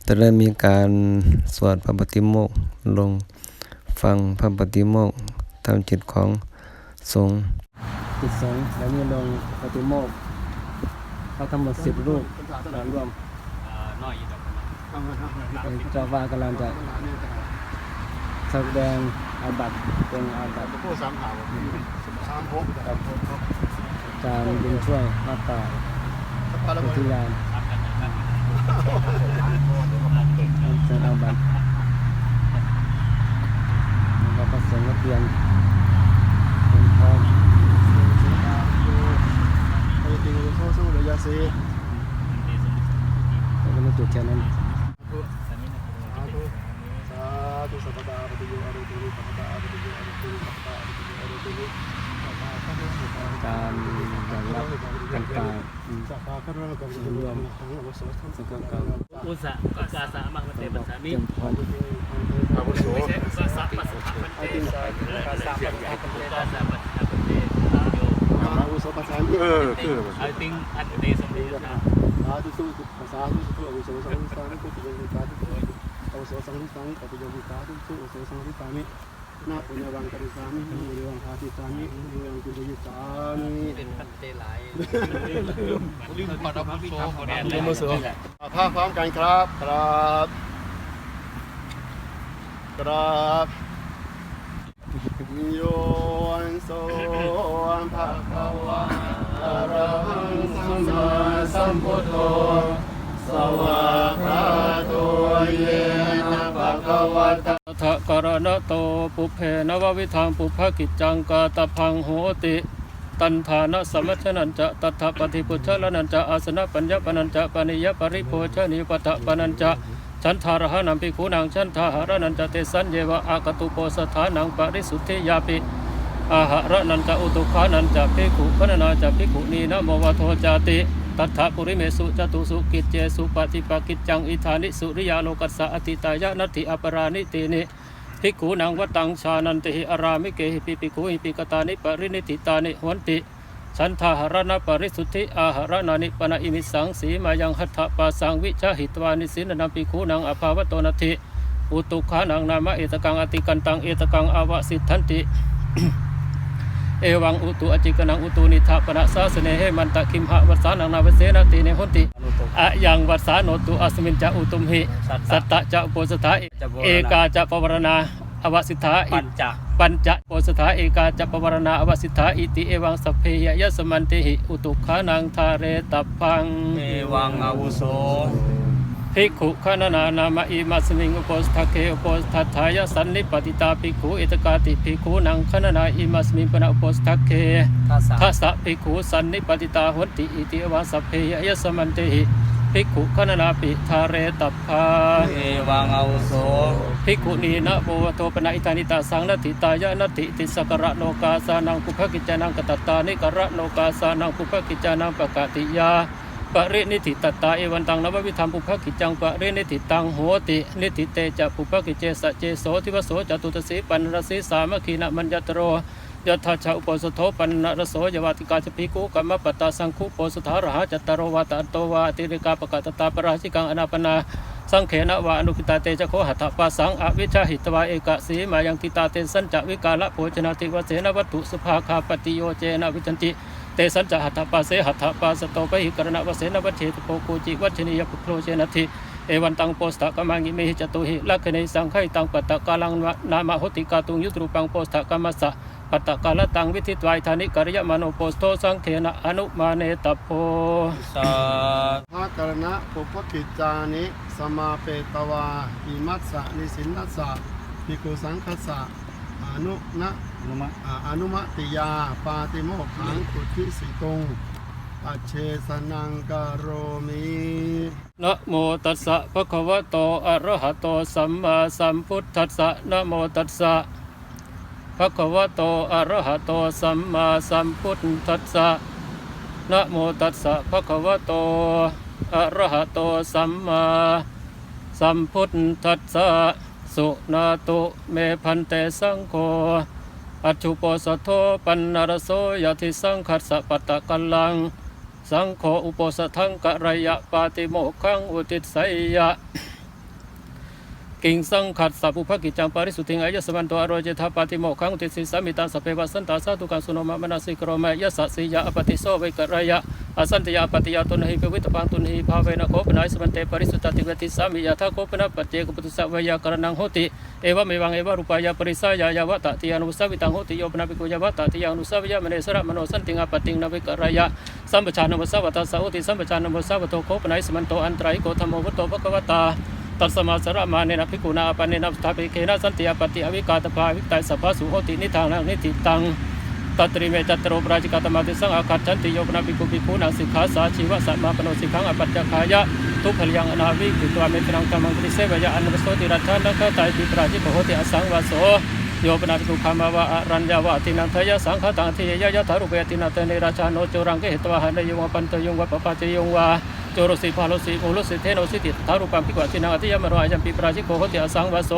จะได้มีการสวดพระปฏิโมกข์ลงฟังพระปฏิโมกข์ทำจิตของสงฆ์จิตสงฆ์แล้วนี่ลงปฏิโมกข์เขาทั้งหมด10 รูปรวมเจ้าว่ากำลังจะแสดงอาบัติเป็นอาบัติผู้36กับอาจารย์บุญช่วยมาตราอุทยานเป็นอาบัติแล้วก็สงฆ์เปลี่ยนเป็นพร้อมแล้วก็มาจุดแค่นั้นการจัดรับต่างๆรวมสังฆกรรมอุสะก็กาสะมังมันเตปัสสามิอาวุโสกาสะปัสสะมันเตกาสะปัสสะมันเตกาสะปัสสะมันเตโยอาวุโสปัสสามิคือไอ้ติงอันเตสมเด็จนะสาธุสุภาษาธุสุอาวุโสสังฆามิปุติยังวิตาธุอาวุโสสังฆามิปุติยังวิตาธุสุอาวุโสสังฆามินาปุญญวังกริสามิมุริวังหาติสามิมุริวังกุญยิสามิเป็นพันเตหลายลืมก่อนเอาพุทโธก่อนลืมมือเสือภาพพร้อมกันครับโยนโสภะคะวะอะระหังสัมมาสัมพุทโธสวากขาโตเยนะภะคะวะตะทะกรณะโตปุเพนววิธังปุพพกิจจังกาตพังโหติตันธานะสมัชนันจะตัทธปฏิปุชฌะนันจะอาสนะปัญญปนันจะปณิยปริโภชนิปัตตปนันจะฉันทารหะนัมภิกขุนังฉันทาหะนันจะเตสัญเยวะอากตุโปสถานังปริสุทธิยาปิอาหะระนันจะอุตุขานันจะภิกขุพนนาจะภิกขุนีนะโมวะโทจาติตัทธปุริเมสุจตุสุกิจเจสุปฏิปกิจจังอิธานิสุริยาโลกัสสะอติตายะนัตถิอปรานิตินิภิกขุนังวัตังชานันติหิอารามิเกหิปิภิกขุหิปิกตานิปรินิติตานิหวนติฉันทาหรณปริสุทธิอาหารนานิปนะอิมิสังสีมายังหัตถปาสังวิชาหิตวานิสินนัมภิกขุนังอภาวโตนัตถิอุตุขานังนามะเอตกังอติกันตังเอตกังอาวสิทธันติเอวังอุตุอจิกนังอุตุนิทาปนะสาสเนเหมันตะคิมหะวัสสานังนาเวเสนติเนหนติอะยังวัสสาโนตุอัสมินจะอุตุมหิสัตตะจะโพสถาเอกาจะปวารณาอวสิทธาปัญจโพสถาเอกาจะปวารณาอวสิทธาอิติเอวังสัพเพยะสมันติหิอุตุขานังทาเรตัพพังเอวังอาวุโสภิกขุขณนานามะอิมัสมิงอุปสทักเขอุปสทัทธายะสันนิปติตาภิกขุเอตกาติภิกขุนังขณนาอิมัสมิงปนะอุปสทักเขทัสสะภิกขุสันนิปติตาหนติอิติวาสัพเพยะสมันติหิภิกขุขณนาปิทาเรตัพพาเอวังอาวุโสภิกขุนีนะโบวโตปนะอิตานิตาสังนัตถิตายะนัตถิติสกระโลกาสานังปุพพกิจจานังกตัตตานิกระโลกาสานังปุพพกิจจานังปกติยาปรินิติตัตตาเอวันตังนววิธรรมปุพพกิจจังปรินิติตังโหตินิติเตจะปุพพกิจเจสเจโสทิวโสจตุตสีปันรสีสามัคคีนะมัญญตโรยถาชาอุปสโธปันนรโสยวาติกาจภิกขุกัมมะปัตตาสังคุโปสถารหะจัตตารวาตโตวาติริกาปกตตาปราชิกังอนาปนาสังเขนะวาอนุกิตาเตจะโคหัตถปาสังอวิชาหิตวาเอกสีมายังติตาเตสัญจวิกาละโภชนาติวเสนวัตถุสุภาคาปฏิโยเจนะวิจันติเตสัญจหัตถปาเสหัตถปาสโตปหิกรณวเสนวัชเชตโปกูจิวัชนียปุโคเชนะทิเอวันตังโปสตะกามังอิเมหิจตุหิลักขณสังไขตังปัตตะกาลังนามโหติกาตุงยุตรูปังโปสตะกามัสสะปัตตะกาลตังวิทิตวายธานิกริยมโนโปสโตสังเขนะอนุมาเนตโพสาภะกรณะปุพพกิจจานิสมาเปตวาอิมัสสะนิสินนัสสะภิกขุสังคัสสะอนุมติยาปาติโมกขังกุฏิสิตุงปัจเชสนังกโรมินะโมตัสสะภะคะวะโตอะระหะโตสัมมาสัมพุทธัสสะนะโมตัสสะภะคะวะโตอะระหะโตสัมมาสัมพุทธัสสะนะโมตัสสะภะคะวะโตอะระหะโตสัมมาสัมพุทธัสสะสุนาตุเมพันเตสังโฆอัจฉุโปสโธปันนรโสยติสังคัสสะปัตตะกัลลังสังโฆอุปสทังกะระยะปาติโมกขังอุติสยยะ กิงสังขัดสัพพุภกิจจังปาริสุทธิงอายสมันโตอโรเจธาปาติโมขังติสิสามิตาสเปวะสันตาสาตุกังสุโนมะมนัสสิกรมะยะสัสสิยะอปติโสเวกรายะอสันติยาปฏิยาตุนหิปวิตปังตุนหิภาเวนะโคปนายสมันเตปริสุทธติเวติสามิยะทาโคปนะปัจเจกปุตุสะเวยากรณังโหติเอวะเมวังเอวะรูปายาปริสายายาวะตติยานุสาวิตังโหติโยปนะภิกขุยาวะตติยานุสาวิยะมเนสระมโนสันติงอปติงนเวกรายะสัมปชานวสวัตตสะโหติสัมปชานวสวัตโตโคปนายสมันโตอันตรายโกธรรมโวตโตภควตาตัสมาสระมาเนนะภิกขุนาปะเนนะสถาปิเกนะสันติยปฏิอวิกาตภาวิตายสัพพสุโหตินิทางนิติตังตัตริเมจัตโรปราจิกาตมาติสังอาคัจฉันติโยปนะภิกขุภิกขุนาสิกขาสาชีวะสัมมาปโนสิกขังอปัจจคายะทุพยังอนาวิกิตวาเมตรังธัมมังติเสวยะอันนวโสติรัตถันคะตายปิปราจิโหติอสังวาโสโยปนะภิกขุขามาวะอรัญญาวะตินันทยะสังฆตังทิยะยะถารุเปตินัตเนราชาโนโจรังเกเหตวะหันยงวะปันตยงวะปปาจยงวะโจโรสิภาโลสิโอโลสิเทโนสิติถารุปัมภิกขุตินังอธิยมโรอายัมปิปราจิโหติอสังวาโส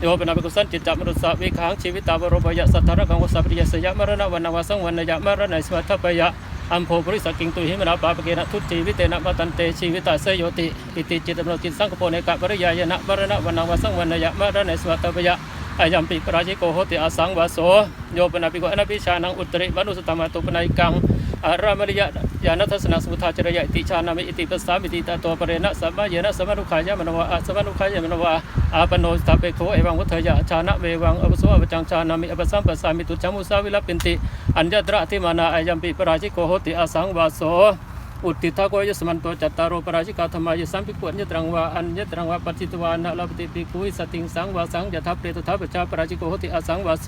โยปนะภิกขุสันจิตตมนุสสะวิขังชีวิตาวโรปยะสัทธารกังวสัพพิยสยะมรณะวันนวสังวันยะมรณะสมัทถปยะอัมโพปริสกิงตุหิมนาปาปเกนะทุติวิเตนะมตันเตชีวิตาเสยโยติอิติจิตมโนจิตสังกโปเนกะปริยายนะมรณะวันนวสังวันยะมรณะสมัทถปยะอายัมปิปราชิโกโหติอาสังวาโสโยปนะภิกขุอนัพพิชานังอุตริมนุสตมะตุปนัยกังอารามริยะญาณทัสสนะสมุทาจรยะอิติชานามิอิติปัสสามิติตาโตปเรนะสัมมาเยนะสัมมานุขายะมโนวะสัมมานุขายะมโนวะอาปโนสถาเปโคเอวังวุฒยะชานะเววังอปโสอปจังชานามิอปสัมปสามิตุจามุสาวิลปินติอัญญตระติมานาอายัมปิปราชิโกโหติอาสังวาโสอุติทาโกยสมันโตจัตตารโอปราชิกาธรรมายสัมภิกขุอัญญตรังวาอัญญตรังวาปัจจิตวานะลาปติภิกขุสติงสังวาสังยะทัพเปตุทัพปชาปราชิโกโหติอาสังวาโส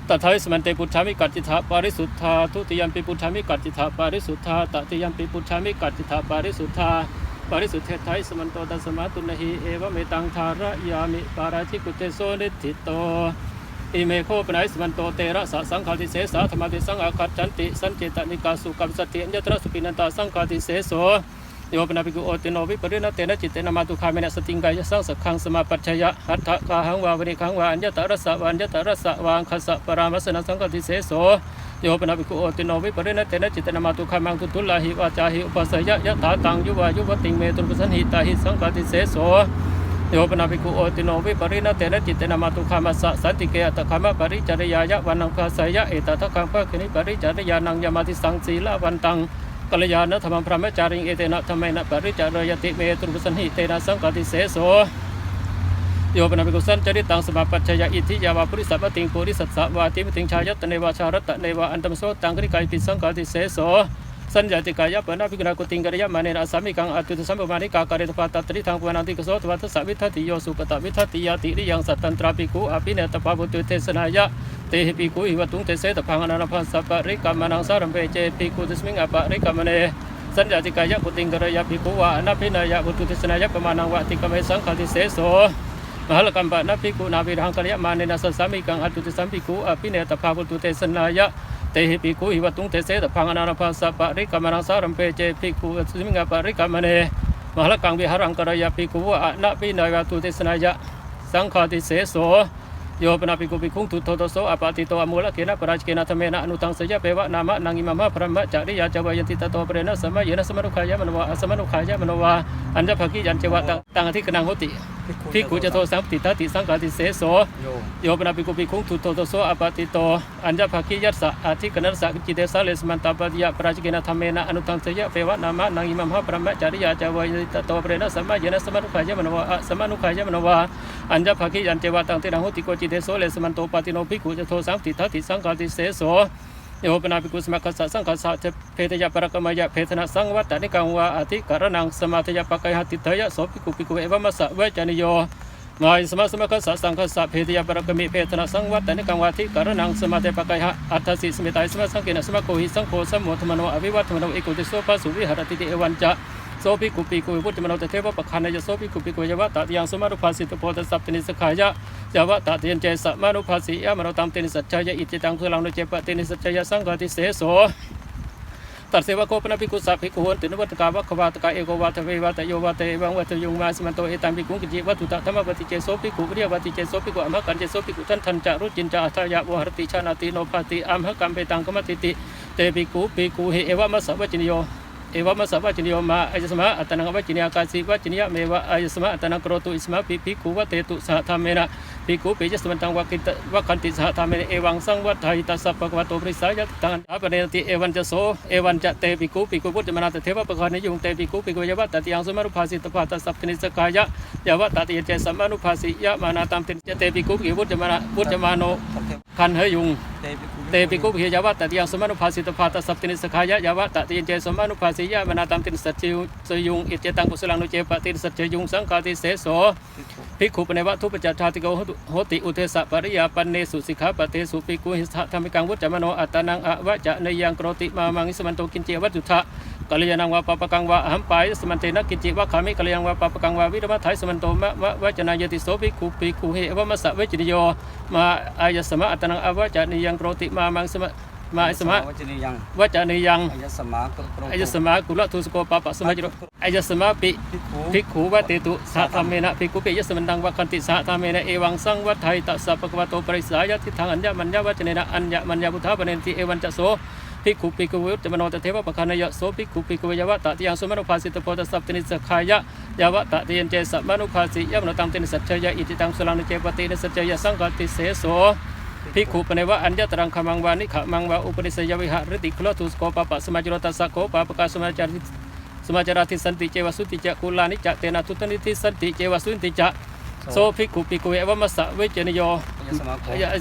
ตัทายสมันเตปุชฌามิกัจจิตาปาริสุทธาทุติยัมปิปุชฌามิกัจจิตาปาริสุทธาตติยัมปิปุชฌามิกัจจิตาปาริสุทธาปาริสุทธเทไทสมันโตตัสมาตุนหิเอวะเมตังทาระยามิปาราชิกุเตโสนิทิโตอิเมโคปนัยสมันโตเตระสะสังฆาติเสสะธรรมติสังอาคัจฉันติสันเจตนิกาสุกัมสติอัญญตระสุปินันตาสังฆาติเสโสโยปนาภิกขุโอติโนวิปริณเตนะจิตเตนะมาตุคาเมนะสติงกายสังสักขังสมาปัจฉยะหัตถกาหังวาวริขังวาอัญญตรสะวัญญตรสะวางคัสสะปรามัสสะสังฆติเสโสโยปนาภิกขุโอติโนวิปริณเตนะจิตเตนะมาตุคามังตุตุลาหิวาจาหิอุปัสสยะยะถาตังยุวายุวติงเมตุปสันหิตาหิสังฆติเสโสโยปนาภิกขุโอติโนวิปริณเตนะจิตเตนะมาตุคามัสสะสันติเกยตคามะปริจริยายะวันังคาสยะเอตทัคคังภคินิปริจริยานังยามาติสังสีละวันตังกัลยาณธรรมพระมจาริงเอเตนะธรรมะปริจารยติเมตุปสันหิเตนะสังฆติเสโสโยปนาภิกขุสันจริตังสมาปัจฉยะอิทิยาวาปุริสัพพติงปุริสัสสะวาติมิติงชายตเนวาชารัตเนวาอันตมโสตังกริกายติสังฆติเสโสสัญญาติกายะปนะภิกขุนากุติงกริยะมาเนนะสามิกังอตุตสัมปมานิกากาเรตปาตตริทังปวานันติกโสตวัตสะวิทัติโยสุปตะวิทัติยาติริยังสัตตันตราภิกขุอภิเนตปาวุตุเทสนายะเตหิภิกขุหิวตุงเตเสตพังอนันพัสสะปริกามานังสารัมเปเจภิกขุติสมิงอปะริกามเนสัญญาติกายะกุติงกริยะภิกขุวะอนัพพินายะวุตุเทสนายะปมานังวะติกเมสังฆติเสโสมหาลกัมปะนัพภิกขุนาภิรังกริยะมาเนนะสัสสามิกังอตุติสัมภิกขุอภิเนตปาวุตุเทสนายะเตหิภิกขุหิวตุงเตเสตพังอนันพัสสะปริกามานังสารัมเปเจภิกขุติสมิงอปะริกามเนมหาลกังวิหารังกริยะภิกขุวะอนัพพินายะวุตุเทสนายะสังฆติเสโสโยปนาภิกขุภิกขุทุโตโตโสอปาติโตอมูลเกนะปราชเกนะธรรมเนะอนุตังสยะเปวะนามะนังอิมามะพระมะจาริยาจวายันติตโตเปรนะสมัยเยนะสมนุขายะมโนวะสมนุขายะมโนวะอัญญภกิยัญเจวะตังอธิกนังโหติภิกขุจะโทสัมปติตติสังฆติเสโสโยปนาภิกขุภิกขุทุโตโตโสอปาติโตอัญญภกิยัสสะอธิกนัสสะกิเตสะเลสมันตาปฏิยะปราชเกนะธรรมเนะอนุตังสยะเปวะนามะนังอิมามะพระมะจาริยาจวายันติตโตเปรนะสมัยเยนะสมนุขายะมโนวะสมนุขายะมโนวะอัญญภกิยัญเจวะตังตินังโหติโกจิเตโสเลสมันโตปฏิโนภิกขุจะโทสัมปติทัติสังฆติเสโสโยปนาภิกขุสมัคคัสสะสังคัสสะเจเพทยะปรกมยะเพทนะสังวัตตนิกังวะอธิกรณังสมาทยะปะกายหติทยะโสภิกขุภิกขุเอวะมัสสะเวจนิโยมายสมัสมัคคัสสะสังคัสสะเพทยะปรกมิเพทนะสังวัตตนิกังวะอธิกรณังสมาทยะปะกายหอัตถสิสมิตายสมัสสังเกนะสมะโคหิสังโฆสัมโมทมโนอวิวัตมโนเอกุติโสภะสุวิหรติติเอวันจะโสภิกขุภิกขุพุทธมโนเทวะปะคันนยโสภิกขุภิกขุยวะตติยังสมารุภาสิตโพธิสัพตินิสขายะยาวะตติยันเจสะมานุภาสิยะมโนตัมตินิสัจจยะอิจิตังคือลังโนเจปะตินิสัจจยะสังฆติเสโสตัดเสวะโคปนะภิกขุสัพภิกขุโหตินวัตตกาวัคควาตกาเอกวัตเววัตโยวัตเอวังวัตยุงมาสมันโตเอตัมภิกขุกิจิวัตถุตธรรมปฏิเจโสภิกขุวิริยวัติเจโสภิกขุอมหกันเจโสภิกขุทันจะรุจินจะอัตยะวหรติชานาติโนภาติอมหกัมเปตังกมติติเตภิกขุภิกขุหิเอวะมัสสะวจินโย เอวมัสสะวะจินิโยมาอายสมะอัตตังวะจินิยากาสีวะจินิยะเมวะอายสมะอัตตังกโรตุอิสมะภิกขุวะเตตุสหธรรมเมนะภิกขุปิยสมันตังวะกิตวะคันติสหธรรมเมนะเอวังสังวัฏฐาหิตัสสะภะคะวะโตปริสายะตังอาปะเนติเอวันจะโสเอวันจะเตภิกขุพุทธมนาตเทวะปะคะนิยุงเตภิกขุยวะตติยังสมานุภาสิตภาตสัพตินิสกายะยาวะตติเจสัมมานุภาสิยะมานาตัมติเตภิกขุพุทธมาโนคันเหยุงเตภิกขุยาวะตติยังสมานุภาสิตภาตสัพตินิสกายะยาวะตติเจสัมมานุภาสิยะมานาตัมติสัจจิสยุงอิเจตังกุศลังนุเจปติสัจจยุงสังฆาติเสโสภิกขุปเนวะทุปจัตถาติโกโหติอุเทสะปริยาปันเนสุสิกขาปเตสุภิกขุหิสถธรรมิกังวุจจมโนอัตตานังอวะจะเนยังกรติมามังสมันโตกินเจวัตถุทะกัลยาณังวะปะปะกังวะอหัมปายสมันเตนะกินจิวะขามิกัลยาณังวะปะปะกังวะวิรมะไถสมันโตมะวะจนายติโสภิกขุเหวะมัสสะเวจินิโยมาอายสมะอัตตานังอวะจะเนยังกรติมามังสมะมาสมะวะจะเนยังอายสมะกุลทุสโกปะปะสมะจิโรอายสมะปิภิกขุวะเตตุสหธรรมเมนะภิกขุปิยสมันตังวะคันติสหธรรมเมนะเอวังสังวัฏฐาหิตัสสะภะคะวะโตปริสายะทิฏฐังอัญญมัญญวะจเนนะอัญญมัญญพุทธะปะเนติเอวันจะโสภิกขุวุจมโนตเทวะปะคะนายะโสภิกขุยวะตติยังสมานุภาสิตโพธิสัพตินิสขายะยาวะตติยันเจสัมมานุภาสิยะมโนตังตินิสัจจยะอิติตังสุลังนิเจปตินิสัจจยะสังฆติเสโสภิกขุปเนวะอัญญตรังขมังวานิขมังวาอุปนิสยวิหารติคุลทุสโกปะปะสมาจโรตัสสะโกปะปะกาสมาจาราติสันติเจวสุติจะกุลานิจะเตนะทุตนิติสันติเจวสุติจะโสภิกขุเอวมัสสะเวจนิโย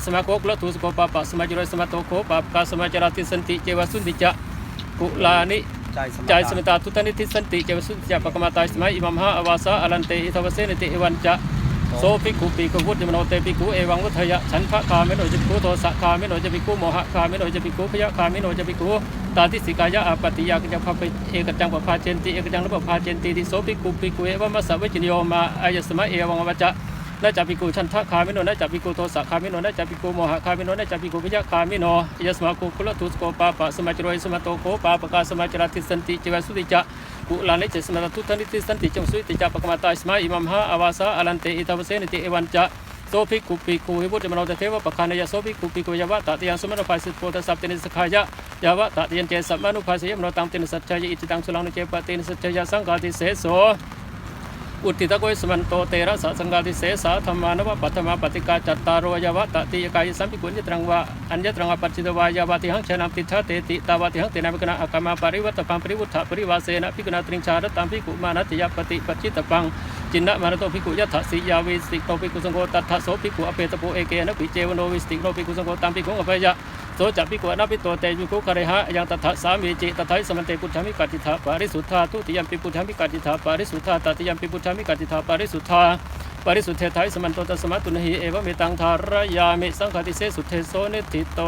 สมาโกกุลทุสโกปะปะสมาจโรสมาโตโกปะปะกาสมาจาราติสันติเจวสุติจะกุลานิใจสมิตาทุตนิติสันติเจวสุติจะปะกมาตาสมัยอิมัมหะอวาสะอลันเตอิทวเสนิติเอวันจะโสภิกขุวุฒิมโนเตภิกขุเอวังวุฒยะฉันทะคามิโนจะภิกขุโทสะคามิโนจะภิกขุโมหะคามิโนจะภิกขุพยะคามิโนจะภิกขุตาทิสิกายะอาปติยากิจังภาเปเอกจังปภาเจนติเอกจังนปภาเจนติติโสภิกขุเอวมัสสะเวจินิโยมาอายสมะเอวังวัจจะนาจะภิกขุฉันทะคามิโนนาจะภิกขุโทสะคามิโนนาจะภิกขุโมหะคามิโนนาจะภิกขุพยะคามิโนยสมาโกคุลทุสโกปาปะสมาจโรยสมาโตโกปาปะกาสมาจราติสันติเจวสุติจะกุลานิเจสมาตุทันิติสันติจงสุติจะปะกมาตาสมัยอิมัมหะอวาสะอลันเตอิทวเสนิติเอวันจะโสภิกขุวิพุทธมโนเทวะปะคะนายะโสภิกขุยาวะตติยังสมานุภาสิโพธิสัพตินิสขายะยาวะตติยันเจสัมมานุภาสิยมโนตังตินิสัจจยะอิจิตังสุลังนิเจปตินิสัจจยะสังฆาติเสโสอุทิตะโกยสมันโตเตระสะสังฆาติเสสาธรรมานวะปัตถมาปฏิกาจัตตารโยาวะตติยกายสัมภิกขุญญตรังวะอัญญตรังวะปัจจิตวายาวะติหังชนะติทะเตติตาวะติหังเตนะภิกขุณอากามาปริวัตตังปริวุฒะปริวาเสนะภิกขุณตริงชาระตังภิกขุมานัตติยปฏิปัจจิตตังจินนะมานะโตภิกขุยัตถสิยาวิสิกโตภิกขุสังโฆตัทธะโสภิกขุอเปตโปเอเกนะภิเจวโนวิสิกโนภิกขุสังโฆตัมภิกขุอภัยยะโสจักภิกขุอนัพพิโตเตภิกขุคาเรหะยังตัทธะสามีจิตัทไถสมันเตปุถธามิกัจจิตาปาริสุทธาทุติยมปิปุถธามิกัจจิตาปาริสุทธาตติยมปิปุถธามิกัจจิตาปาริสุทธาปริสุทธไถสมันโตตัสมะตุนหิเอวะเมตังธารยามิสังฆติเสสุทเทโสนิทิโต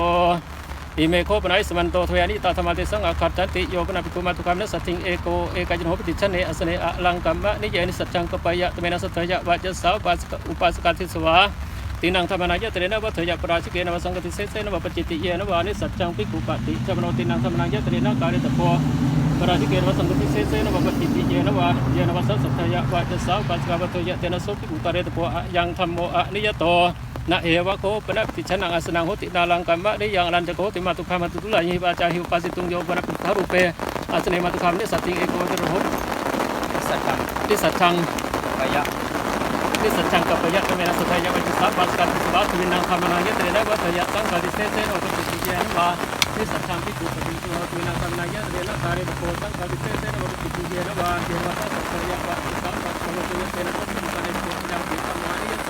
อิเมโคปนัยสมันโตทวานิตาธรรมเตสังอาคัตตันติโยปนาภิกขุมาตุคามนัสสติงเอโกเอกาจินโหปติชเนอสเนอลังกัมมะนิเยนิสัจจังกปยะตเมนะสัทธยะวะจัสสาอุปาสกาทิสวาตินังธรรมนายะเตเรนะวัฏยะปราชิเกนะวสังกติเสเสนะวะปจิติเยนะวะนิสัจจังภิกขุปติจมโนตินังธรรมนายะเตเรนะกาลิตโพปราชิเกนะวสังกติเสเสนะวะปจิติเยนะวะเยนะวะสัทธยะวะจัสสาอุปาสกาวัฏยะเตนะโสภิกขุกาเรตโพยังธัมโมอะนิยโตนะเอวะโคปนะปิชนังอาสนังโหตินาลังกัมมะนิยังรันจะโคติมาตุคามาตุตุลายิปาจาหิวปาสิตุงโยปนะปิทารูเปอาสเนมาตุคามนิสัตติงเอโกวิโรโหติสัจจังปยะติสัจจังกัปยะเมนะสัทธยะวัจสาปัสกัตสวาทุวินังธรรมนังยะเตนะวัฏยะสังฆาติเสเสโนปฏิติเยนะวะติสัจจังภิกขุปฏิจุโหทุวินังธรรมนังยะเตนะกาเรตโพสังฆาติเสเสโนปฏิติเยนะวะเยนะวะสัทธยะวัจสาปัสกัตสวาทุวินังเตนะโสภิกขุกาเรตโพยังภิกขุมานิยโต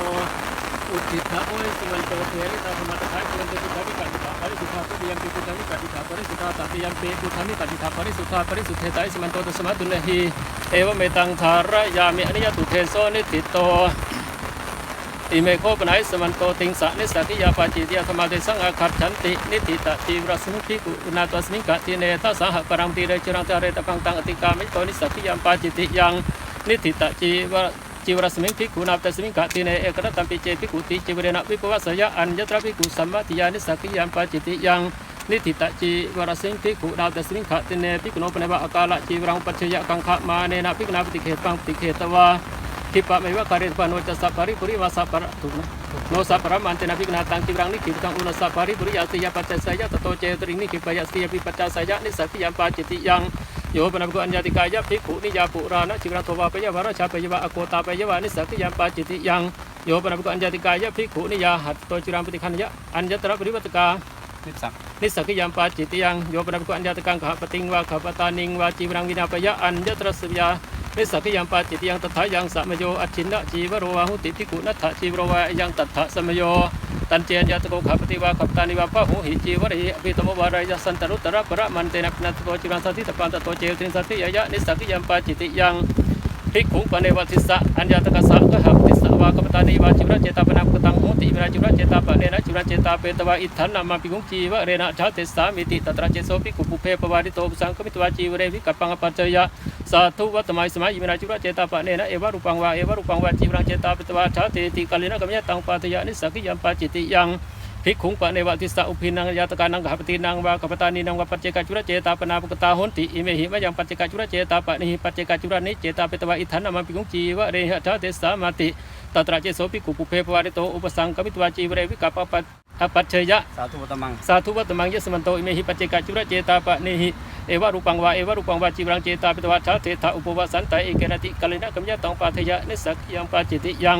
อุทิศะโอยสุวรรณโตเทริตาธรรมะทัยสุวรรณตุธามิกัจจิตาปริสุทธาตุติยัมปิปุถามิกัจจิตาปริสุทธาตติยัมปิปุถามิกัจจิตาปริสุทธาปริสุทธิตาอิสมันโตตัสมะตุนหิเอวเมตังธารยามิอนิยตุเทโสนิติโตอิเมโคปนัยสมันโตติงสะนิสัติยาปาจิตยธรรมะเตสังอาคัตฉันตินิติตะจีวรสมุภิกุอุณาตสมิกะติเนทัสสะหะปรังติเรจรังจาเรตปังตังอติกามิโตนิสัติยามปาจิติยังนิติตะจีวรสมิงภิกขุนาตสมิงกะติเนเอกรตัมปิเจภิกขุติจิวเรนะวิปวัสยะอัญญตระภิกขุสัมมาติยานิสักขิยามปาจิติยังนิติตะจีวรสิงภิกขุนาตสมิงกะติเนภิกขุโนปเนวะอากาละจีวรังปัจฉยะกังขะมาเนนะภิกขุนาปฏิเขตังปฏิเขตวาทิปะเมวะการิปะโนจัสสะปริปุริวาสะปะถูกนะโนสัพพะมันเตนะภิกขุนาตังจีวรังนิขิตังอุณสัพปริปุริยาสิยปัจจัสสยะตโตเจตริงนิขิปยะสิยปิปัจจัสสยะนิสักขิยามปาจิติยัง โยปนาภิกขุอัญญาติกายะภิกขุนิยาปุรานะจิวรังโทวาปยะวาราชาปยะวะอโกตาปยะวะนิสักขิยัมปาจิติยังโยปนาภิกขุอัญญาติกายะภิกขุนิยาหัตโตจิรังปฏิคันยะอัญญตระปริวัตกานิสักขิยัมปาจิติยังโยปนาภิกขุอัญญาติกังขะปติงวาขปตานิงวาจิวรังวินาปยะอัญญตระสยานิสักขิยัมปาจิติยังตถายังสัมโยอชินนะจีวโรวาหุติภิกขุนัตถะจีวโรวายังตถะสัมโยตันเจนยะตโกขปติวาขปตานิวาพหุหิจีวริอภิตโมวารายสันตรุตระปะมันเตนะนัตโตจิรังสัทธิตปันตโตเจตินสัทธิยะนิสักขิยัมปาจิติยังภิกขุปะเนวัติสะอัญญตกะสะกะหะปติสะวาขปตานิวาจิวระเจตาปนะกตังโหติวิราจิวระเจตาปะเนนะจิวระเจตาเปตวาอิทันนามาภิกขุจีวะเรนะชาติสามิติตตระเจโสภิกขุปุเพปวาริโตปุสังคมิตวาจีวเรวิกัปปังอปัจจยะสาธุวัตมัยสมัยวิราจิวระเจตาปะเนนะเอวะรูปังวาจิวรังเจตาเปตวาชาติติกัลลินะกัมยะตังปาตยะนิสักขิยัมปาจิติยังภิกขุปะเนวติสะอุพินังยาตกานังขปตินังวาขปตานีนังวาปัจเจกจุระเจตาปนาปกตาหนติอิเมหิมะยังปัจเจกจุระเจตาปะนิปัจเจกจุระนิเจตาเปตวาอิทันนามาภิกขุจีวะเรหะชาเตสามาติตตระเจโสภิกขุปุเพปวาริโตอุปสังคมิตวาจีวเรวิกัปปะปัจเจยะสาธุวัตมังยะสมันโตอิเมหิปัจเจกจุระเจตาปะนิเอวะรูปังวาจีวรังเจตาเปตวาชาเตถะอุปวสันตะเอเกนะติกัลลินะกัมยะตังปาทยะนิสักขิยัมปาจิติยัง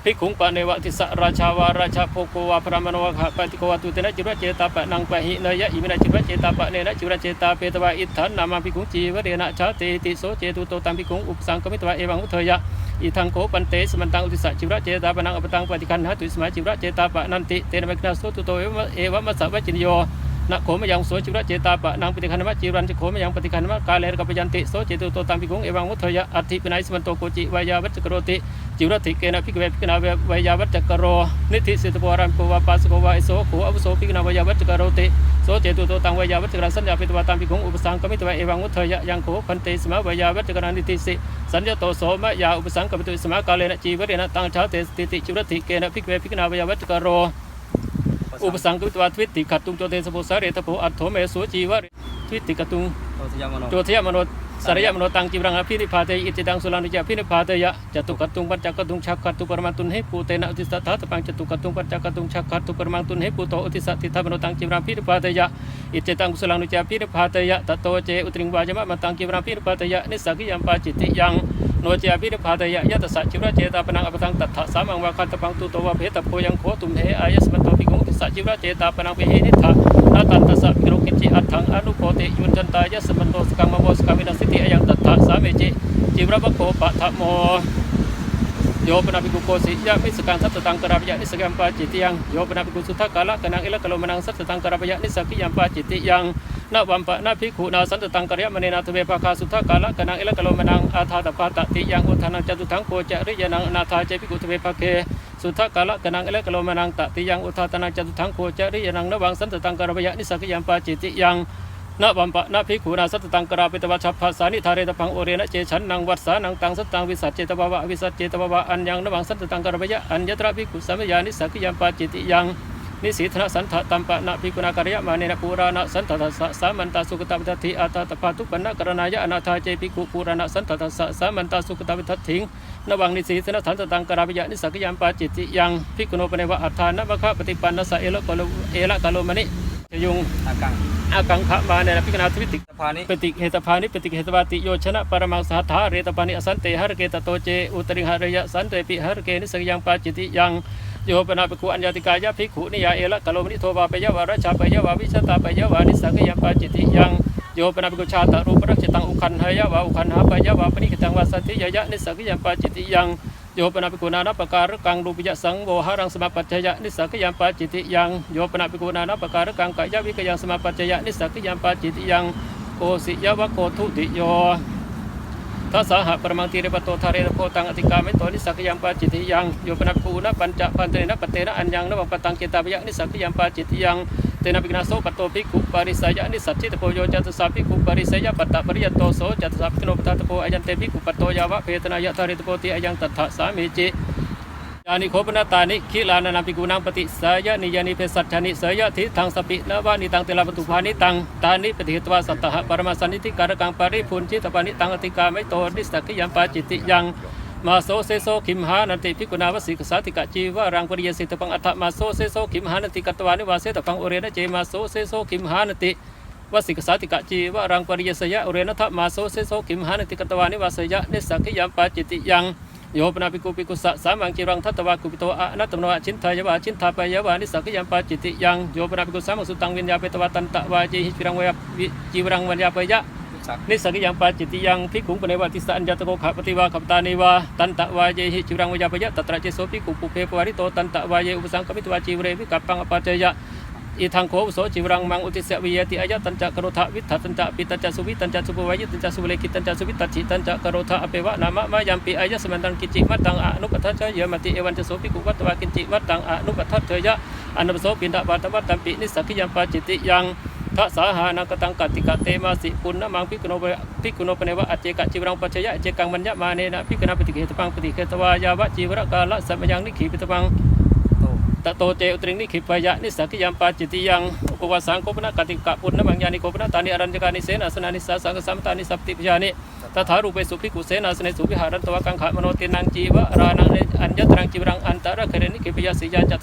ภิกขุปะเนวติสะราชาวาราชาโภโกวาพระมโนวะขะปฏิโกวาตุเตนะจิวระเจตาปะนังปะหิเนยะอิมินะจิวระเจตาปะเนนะจิวระเจตาเปตวาอิทันนามาภิกขุจีวะเรนะชาเตติโสเจตุโตตัมภิกขุอุปสังคมิตวาเอวังอุทยะอิทังโกปันเตสมันตังอุติสะจิวระเจตาปะนังอปตังปฏิคันหะตุสมัยจิวระเจตาปะนันติเตนะเมกนาโสตุโตเอวะมัสสะวะจินโยนะโขมยังโสจิวระเจตาปะนังปฏิคันมะจิรันจะโขมยังปฏิคันมะกาเลรกัปยันติโสเจตุโตตัมภิกขุเอวังอุทยะอัตถิปินัยสมันโตโกจิวายาวัจจกโรติจิวรติเกนะภิกเวภิกนาเวยาวัจจกโรนิธิสิตโพรัมโกวาปัสโกวาอิโสโขอวุโสภิกนาเวยาวัจจกโรติโสเจตุโตตังเวยาวัจจกรังสัญญาปิตวาตัมภิกขุอุปสังคมิตวะเอวังอุทยะยังโขพันเตสมะเวยาวัจจกรังนิธิสิสัญญาโตโสมะยาอุปสังคมิตวสมะกาเลนะจีวเรนะตังชาเตสติติจิวรติเกนะภิกเวภิกนาเวยาวัจจกโรอุปสังคมิตวาทวิติขัดตุงโจเตสโพสาเรตโพอัตโธเมสุจีวะทวิติขัดตุงโจทยมโนสารยมโนตังจิวรังอภินิพาเตอิจิตังสุลันุจาภินิพาเตยะจตุกัตตุงปัญจกัตตุงชักกัตตุปรมังตุนเหปูเตนะอุติสัทธาตปังจตุกัตตุงปัญจกัตตุงชักกัตตุปรมังตุนเหปูโตอุติสัทธิธรรมโนตังจิวรังภินิพาเตยะอิจิตังสุลันุจาภินิพาเตยะตโตเจอุตริงวาจมะมันตังจิวรังภินิพาเตยะนิสักขิยัมปาจิติยังโนเจภินิพาเตยะยะตสัจจิวระเจตาปนังอปตังตัทธะสามังวาคันตปังตุโตวะเพตโพยังโคตุมเหอายสมันโตภิกขุติสัจจิวระเจตาปนังเปหินิทะนาตันตสะภิกขุกิจจิอัตถังอนุโพติยุนจันตายะสมันโตสกังมโมสกังวินัสสิติอยังตัทธะสาเมจิจิวระภโคปะทะโมโยปนาภิกขุโกสิยะมิสกังสัตตังกราปยะนิสกัมปาจิติยังโยปนาภิกขุสุทธกาละกนังเอละกะโลมนังสัตตังกราปยะนิสักขิยัมปาจิติยังนาวัมปะนาภิกขุนาสันตตังกะระยะมะเนนาทเวภาคาสุทธกาละกนังเอละกะโลมนังอาทาตปาตติยังอุทานังจตุถังโกจะริยนังอนาถาเจภิกขุทเวภาเคสุทธกาละกนังเอละกะโลมนังตติยังอุทาตนังจตุถังโกจะริยนังนวังสันตตังกราปยะนิสักขิยัมปาจิติยังนาวัมปะนาภิกขุนาสัตตังกราปิตวะฉัพพะสานิธาเรตพังโอเรนะเจฉันนังวัสสานังตังสัตตังวิสัจเจตวะวะวิสัจเจตวะวะอัญญังนวังสันตตังกราปยะอัญญตระภิกขุสัมมยานิสักขิยัมปาจิติยังนิสีธนะสันทะตัมปะนะภิกขุนาการยะมาเนนะปูรานะสันทะทัสสะสามันตาสุกตวิทัตถิอาตาตปาตุปนะกรณายะอนาถาเจภิกขุปูรานะสันทะทัสสะสามันตาสุกตวิทัตถิงนวังนิสีธนะสันตตังกราปยะนิสักขิยัมปาจิติยังภิกขุโนปเนวะอัฏฐานะมะคะปฏิปันนะสะเอละกะโลมณิยุงอากังขะมาเนนะภิกขุนาทวิติปฏิเหตภานิปฏิเหตวาติโยชนะปรมังสัทธาเรตปานิอสันเตหะเกตโตเจอุตริหะระยะสันเตปิหะเกนิสักขิยัมปาจิติยังโยปนาภิกขุอัญญาติกายะภิกขุนิยาเอละกะโลมณิโทวาปยะวาราชาปยะวาวิชตาปยะวานิสักขิยัมปาจิติยังโยปนาภิกขุชาตรูปรักจิตังอุคันหายะวาอุคันหาปยะวาปนิขิตังวาสันติยะยะนิสักขิยัมปาจิติยังโยปนาภิกขุนานะปะการกังรูปยะสังโวหารังสมาปัจจยะนิสักขิยัมปาจิติยังโยปนาภิกขุนานะปะการกังกายะวิกยังสมาปัจจยะนิสักขิยัมปาจิติยังโกสิยะวะโกทุติโยทัสสะหะปรมังติเรปโตทาเรโพตังอติกาเมโตนิสักขิยัมปาจิติยังโยปนัพภูนะปัญจปันเตนะปเตนะอัญญังนะวังปตังเจตาปยะนิสักขิยัมปาจิติยังเตนะภิกขุนาโสปัตโตภิกขุปาริสายะนิสัจจิตโพโยจัตสาภิกขุปาริสายะปัตตปริยโตโสจัตสาภิกขุโนปทัตโพอายันเตภิกขุปัตโตยาวะเพตนายะทาเรตโพติอายังตัทธะสามิจิยานิโคปนาตานิขิลานานาภิกขุนังปฏิสายะนิยานิเพสัจฉานิสายะทิทังสปินวานิตังเตลาปตุภานิตังตานิปฏิเหตวาสัตตะปรมาสันนิติการกังปาริพุนจิตปานิตังอติกาไมโตนิสักขิยัมปาจิติยังมาโซเซโซขิมหานันติภิกขุนาวสิกสาติกะจีวะรังปริยสิตปังอัฏฐมาโซเซโซขิมหานันติกัตวานิวาเสตปังโอเรนะเจมาโซเซโซขิมหานันติ วสิกสาติกะจีวรังปริยสยะอุเรนทะมาโสเสโสขิมหานิติกตวานิวาสยะนิสักขิยามปาจิติยังโยปนาปิกุปิกุสะสามังจิรังทัตตวากุปิโตอะนัตตโนชินทายาวาชินทาปายาวานิสักขิยามปาจิติยังโยปนาปิกุสามังสุตังวิญญาเปตวาตันตะวาจิหิจิรังวายจิวรังวัญญาปยะนิสักขิยามปาจิติยังภิกขุปเนวติสะอัญญตโกขะปฏิวาขัปตานิวาตันตะวาจิหิจิรังวัญญาปยะตัตระเจโสภิกขุปุเพปวาริโตตันตะวาเยอุปสังกมิตวาจิวเรวิกัปปังอปัจจยะอีทางโคอุโสจิวรังมังอุติเสวิยติอายะตันจะกโรธาวิทัตันจะปิตันจะสุวิตันจะสุภวายตันจะสุเลกิตันจะสุวิตัจิตันจะกโรธาอเปวะนามะมายัมปิอายะสมันตังกิจิมัตตังอนุปัฏฐะเยมติเอวันจะโสภิกขุวัตตวากิจิมัตตังอนุปัฏฐะเถยะอนุปโสปินดาบาตวัตตัมปินิสักขิยัมปาจิติยังทะสาหานังกตังกัติกะเตมาสิปุณณมังภิกขุโนปเนวะอเจกะจิวรังปัจจยะอเจกังมัญญะมาเนนะภิกขุนาปฏิเกตปังปฏิเกตวายาวะจิวรกาละสัมยังนิขีปิตปังตะโตเจอุตริงนิขิปยะนิสักขิยัมปาจิติยังอุปวาสังโกปนะกติกะปุณณมังญาณิโกปนะตานิอรัญจกานิเสนาสนานิสาสังสัมตานิสัพติปยานิตถารูปเปสุภิกขุเสนาสเนสุวิหารันตวะกังขะมโนตินังจีวะรานังอัญญตรังจิวรังอันตระเคเรนิขิปยะสียาจ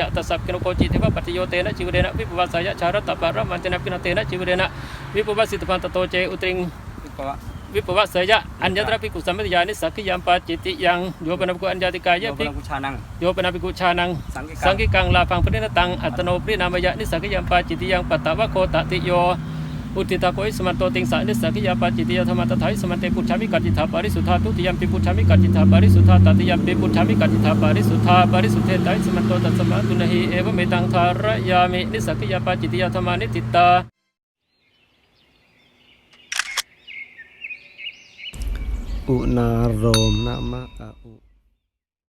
ะตสัพกิโนโกจิเทวะปัจโยเตนะจิวเรนะวิปวาสายะชารตปะระมันจนะปินเตนะจิวเรนะวิปวาสิตปันตโตเจอุตริงวิปวัสสยะอัญญตระภิกขุสัมมิทยานิสักขิยัมปาจิติยังโยปนาภิกขุอัญญาติกายะภิกขุโยปนาภิกขุชานังสังกิกังลาภังปริณตังอัตโนปรินามยะนิสักขิยัมปาจิติยังปัตตวะโคตติโยอุติตาโกอิสมันโตติงสะนิสักขิยัมปาจิติยธรรมตถาอิสมันเตปุชฌามิกัจจิตาปาริสุทธาทุติยัมปิปุชฌามิกัจจิตาปาริสุทธาตติยัมปิปุชฌามิกัจจิตาปาริสุทธาปาริสุทเทตาอิสมันโตตัสสมะตุนะหิเอวเมตังทารยามินิสักขิยัมปาจิติยธรรมานิติตาอุณารโรมนะมะอะอุ